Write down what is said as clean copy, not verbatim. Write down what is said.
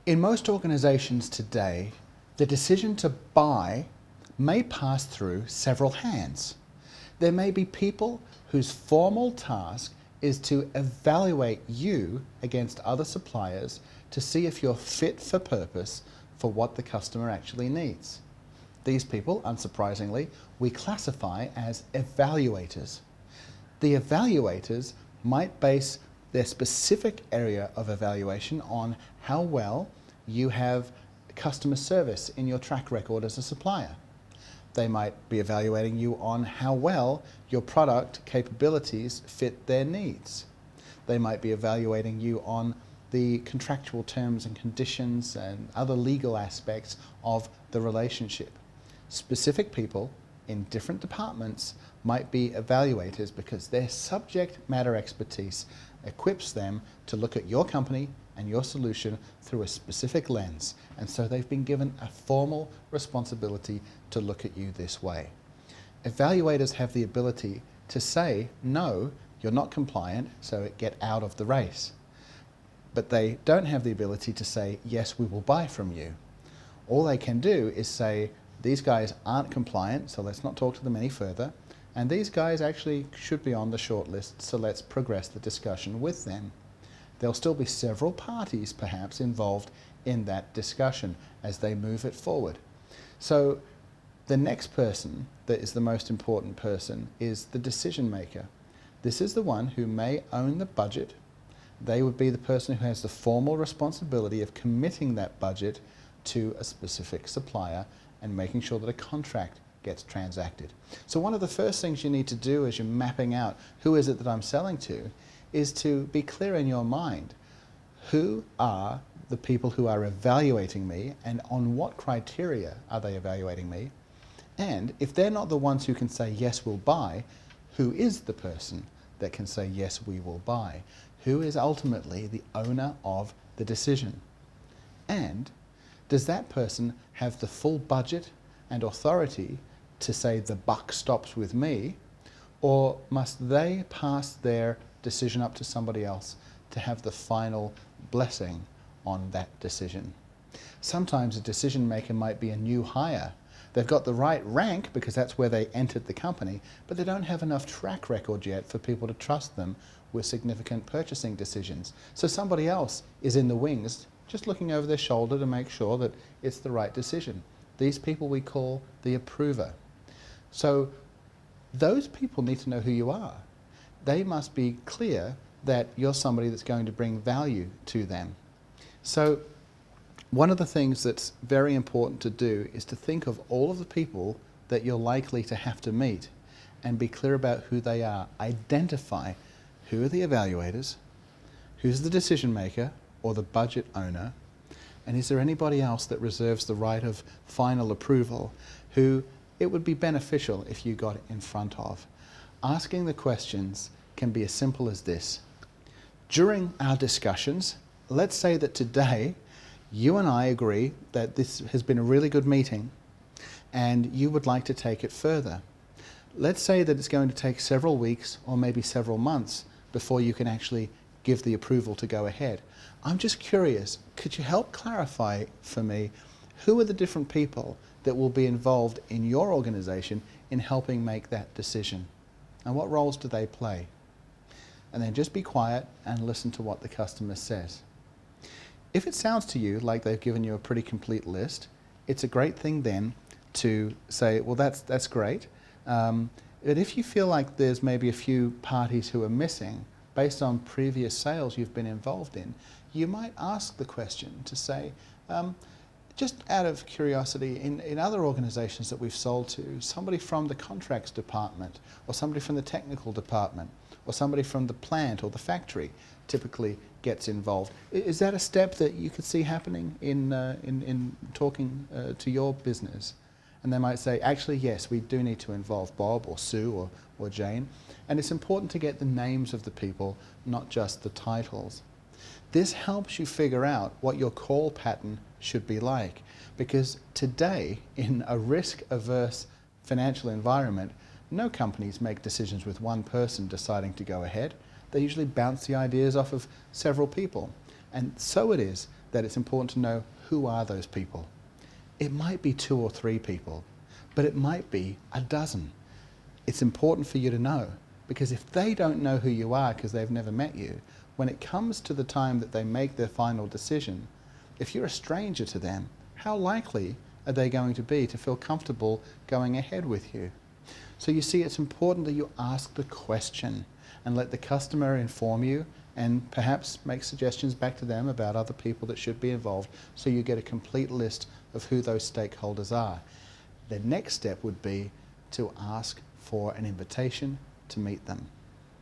In most organizations today, the decision to buy may pass through several hands. There may be people whose formal task is to evaluate you against other suppliers to see if you're fit for purpose for what the customer actually needs. These people, unsurprisingly, we classify as evaluators. The evaluators might base their specific area of evaluation on how well you have customer service in your track record as a supplier. They might be evaluating you on how well your product capabilities fit their needs. They might be evaluating you on the contractual terms and conditions and other legal aspects of the relationship. Specific people in different departments might be evaluators because their subject matter expertise equips them to look at your company and your solution through a specific lens, and so they've been given a formal responsibility to look at you this way. Evaluators have the ability to say, no, you're not compliant, so get out of the race. But they don't have the ability to say, yes, we will buy from you. All they can do is say, these guys aren't compliant, so let's not talk to them any further, and these guys actually should be on the short list, so let's progress the discussion with them. There'll still be several parties perhaps involved in that discussion as they move it forward. So the next person that is the most important person is the decision maker. This is the one who may own the budget. They would be the person who has the formal responsibility of committing that budget to a specific supplier and making sure that a contract gets transacted. So one of the first things you need to do as you're mapping out who is it that I'm selling to is to be clear in your mind. Who are the people who are evaluating me, and on what criteria are they evaluating me? And if they're not the ones who can say, yes, we'll buy, who is the person that can say, yes, we will buy? Who is ultimately the owner of the decision? And does that person have the full budget and authority to say the buck stops with me, or must they pass their decision up to somebody else to have the final blessing on that decision? Sometimes a decision maker might be a new hire. They've got the right rank because that's where they entered the company, but they don't have enough track record yet for people to trust them with significant purchasing decisions. So somebody else is in the wings just looking over their shoulder to make sure that it's the right decision. These people we call the approver. So those people need to know who you are. They must be clear that you're somebody that's going to bring value to them. So one of the things that's very important to do is to think of all of the people that you're likely to have to meet and be clear about who they are. Identify who are the evaluators, who's the decision maker or the budget owner, and is there anybody else that reserves the right of final approval who it would be beneficial if you got in front of. Asking the questions can be as simple as this. During our discussions, let's say that today you and I agree that this has been a really good meeting and you would like to take it further. Let's say that it's going to take several weeks or maybe several months before you can actually give the approval to go ahead. I'm just curious, could you help clarify for me who are the different people that will be involved in your organization in helping make that decision? And what roles do they play? And then just be quiet and listen to what the customer says. If it sounds to you like they've given you a pretty complete list, it's a great thing then to say, well, that's great. But if you feel like there's maybe a few parties who are missing, based on previous sales you've been involved in, you might ask the question to say, just out of curiosity, in other organizations that we've sold to, somebody from the contracts department, or somebody from the technical department, or somebody from the plant or the factory typically gets involved. Is that a step that you could see happening in talking to your business? And they might say, actually, yes, we do need to involve Bob or Sue or Jane. And it's important to get the names of the people, not just the titles. This helps you figure out what your call pattern should be like. Because today, in a risk-averse financial environment, no companies make decisions with one person deciding to go ahead. They usually bounce the ideas off of several people. And so it is that it's important to know who are those people. It might be 2 or 3 people, but it might be a dozen. It's important for you to know, because if they don't know who you are because they've never met you, when it comes to the time that they make their final decision, if you're a stranger to them, how likely are they going to be to feel comfortable going ahead with you? So you see, it's important that you ask the question and let the customer inform you and perhaps make suggestions back to them about other people that should be involved, so you get a complete list of who those stakeholders are. The next step would be to ask for an invitation to meet them.